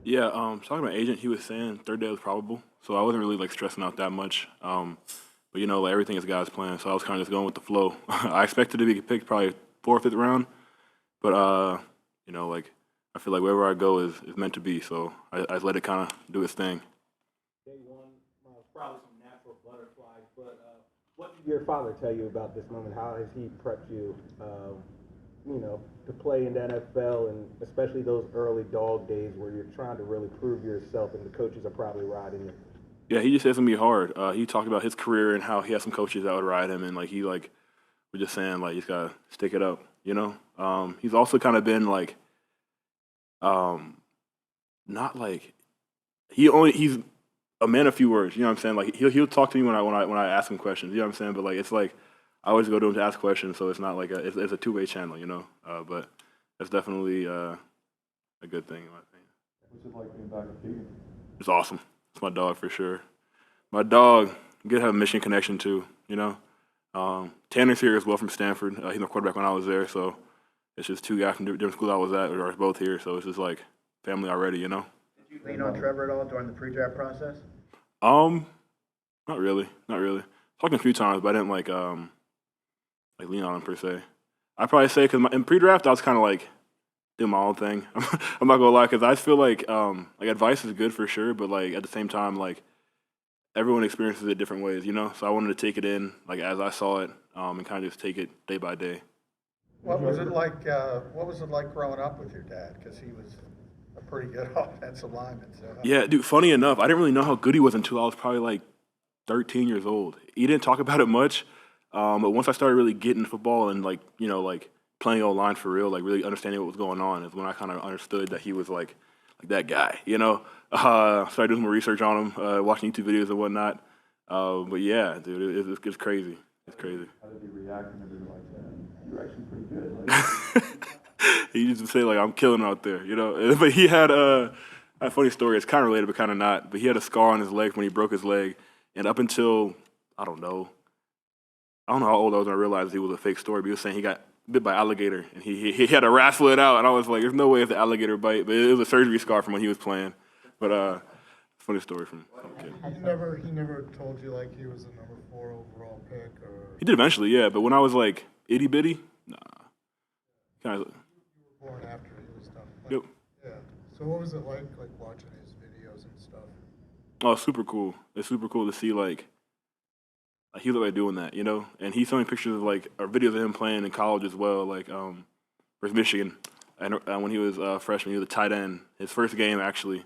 Yeah, talking to my agent, he was saying third day was probable, so I wasn't really like stressing out that much. But like everything is God's plan, so I was kind of just going with the flow. I expected to be picked probably fourth, fifth round, but like I feel like wherever I go is meant to be, so I just let it kind of do its thing. Day one, probably some natural butterflies. But what did your father tell you about this moment? How has he prepped you, to play in the NFL, and especially those early dog days where you're trying to really prove yourself, and the coaches are probably riding you? Yeah, he just said it's gonna be hard. He talked about his career and how he had some coaches that would ride him, and like he like was just saying like he's gotta stick it up. He's also kind of been like um, not like he's a man of few words. You know what I'm saying? Like he'll talk to me when I ask him questions. You know what I'm saying? But like it's like I always go to him to ask questions, so it's not like it's a two-way channel. But that's definitely a good thing in my opinion. What's it like being back at Keegan? It's awesome. It's my dog for sure. My dog, you could have a mission connection too. Tanner's here as well from Stanford. He's my quarterback when I was there, so it's just two guys from different schools I was at are both here. So it's just like family already. Did you lean on Trevor at all during the pre-draft process? Um, not really, not really. Talking a few times, but I didn't like lean on him per se. I probably say because in pre-draft I was kind of like doing my own thing. I'm not gonna lie, because I feel like advice is good for sure, but like at the same time like everyone experiences it different ways. So I wanted to take it in like as I saw it, and kind of just take it day by day. What was it like? What was it like growing up with your dad? Because he was a pretty good offensive lineman. So Yeah, dude. Funny enough, I didn't really know how good he was until I was probably like 13 years old. He didn't talk about it much, but once I started really getting football and like playing O line for real, like really understanding what was going on, is when I kind of understood that he was like that guy. Started doing some more research on him, watching YouTube videos and whatnot. But yeah, dude, it's crazy. It's crazy. How did he react whenever you're like, you're actually pretty good? Like, He used to say like I'm killing out there. But he had a funny story. It's kind of related, but kind of not. But he had a scar on his leg when he broke his leg, and up until I don't know, how old I was when I realized it was a fake story. But he was saying he got bit by alligator, and he had to wrestle it out, and I was like, there's no way it's an alligator bite, but it was a surgery scar from when he was playing. But funny story from a kid. he never told you like he was the number 4 overall pick, or He did eventually, yeah. But when I was like itty bitty, nah, kind of. you were born after he was done. Yep. Yeah. So what was it like watching his videos and stuff? Oh, super cool. It's super cool to see like he was like doing that. And he's showing pictures of like or videos of him playing in college as well, like versus Michigan. And when he was a freshman, he was a tight end. His first game actually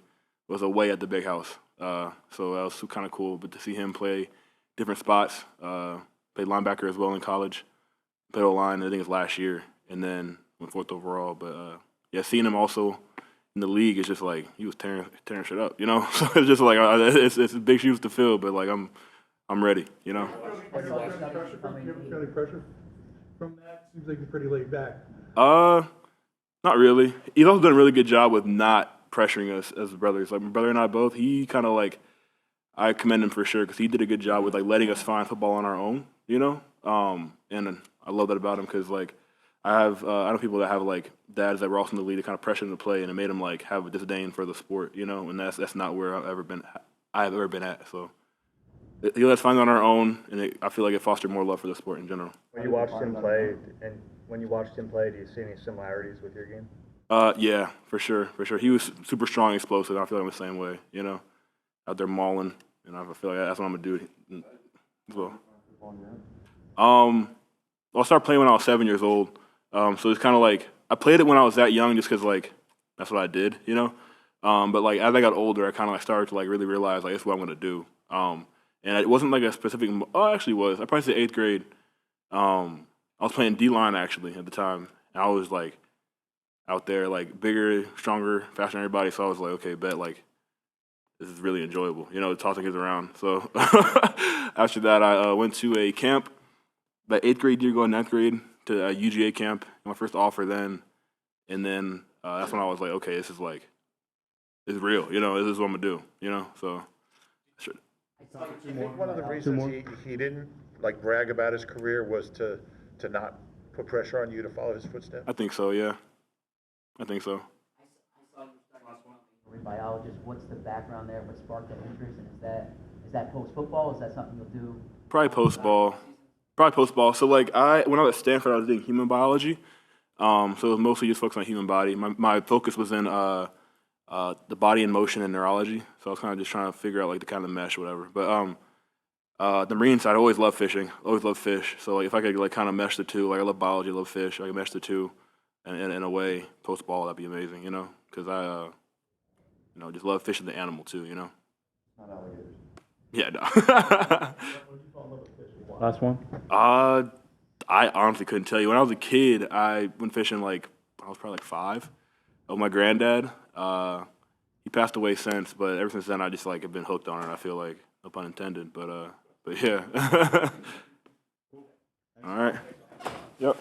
was away at the Big House. So that was kind of cool. But to see him play different spots, play linebacker as well in college, played O-line, I think it's last year, and then went fourth overall. But yeah, seeing him also in the league is just like he was tearing shit up. So it's just like it's big shoes to fill, but like I'm ready. when you watch that You ever feel any pressure from that? Seems like you're pretty laid back. Not really. He's also done a really good job with not pressuring us as brothers. Like my brother and I both, he kind of like I commend him for sure because he did a good job with like letting us find football on our own. And I love that about him because like I know people that have like dads that were also in the league that kind of pressure him to play, and it made him like have a disdain for the sport. And that's not where I've ever been at. So he let us find it on our own, and I feel like it fostered more love for the sport in general. When you watched him play, do you see any similarities with your game? Yeah, for sure. He was super strong, explosive. And I feel like I'm the same way. Out there mauling, and I feel like that's what I'm gonna do as well. I started playing when I was 7 years old. So it's kind of like I played it when I was that young, just because like that's what I did. But like as I got older, I kind of like started to like really realize like this is what I'm gonna do. And it wasn't like a specific. Oh, it actually was. I probably said eighth grade. I was playing D line actually at the time, and I was like out there like bigger, stronger, faster than everybody. So I was like, okay, bet like this is really enjoyable. Tossing kids around. So after that, I went to a camp, that eighth grade year, going ninth grade to a UGA camp. My first offer then, and then that's when I was like, okay, this is real. This is what I'm gonna do. So sure. I think one of the reasons he didn't like brag about his career was to not put pressure on you to follow his footsteps. I think so. Yeah, I think so. Biology biologist. What's the background there? What sparked that interest? And is that post football? Is that something you'll do? Probably post ball. Probably post ball. So like when I was at Stanford, I was doing human biology. So it was mostly just focused on human body. My focus was in the body in motion and neurology. So I was kind of just trying to figure out like the kind of mesh, whatever. But the marine side, I always loved fishing. Always loved fish. So like if I could like kind of mesh the two, like I love biology, I love fish. I could mesh the two, and in a way, post ball, that'd be amazing, you know, because I just love fishing the animal too, you know. Not alligators. Yeah, no. Last one. I honestly couldn't tell you. When I was a kid, I went fishing like I was probably like 5. Oh, my granddad. He passed away since, but ever since then, I just like have been hooked on it. I feel like, no pun intended, but yeah. All right. Yep.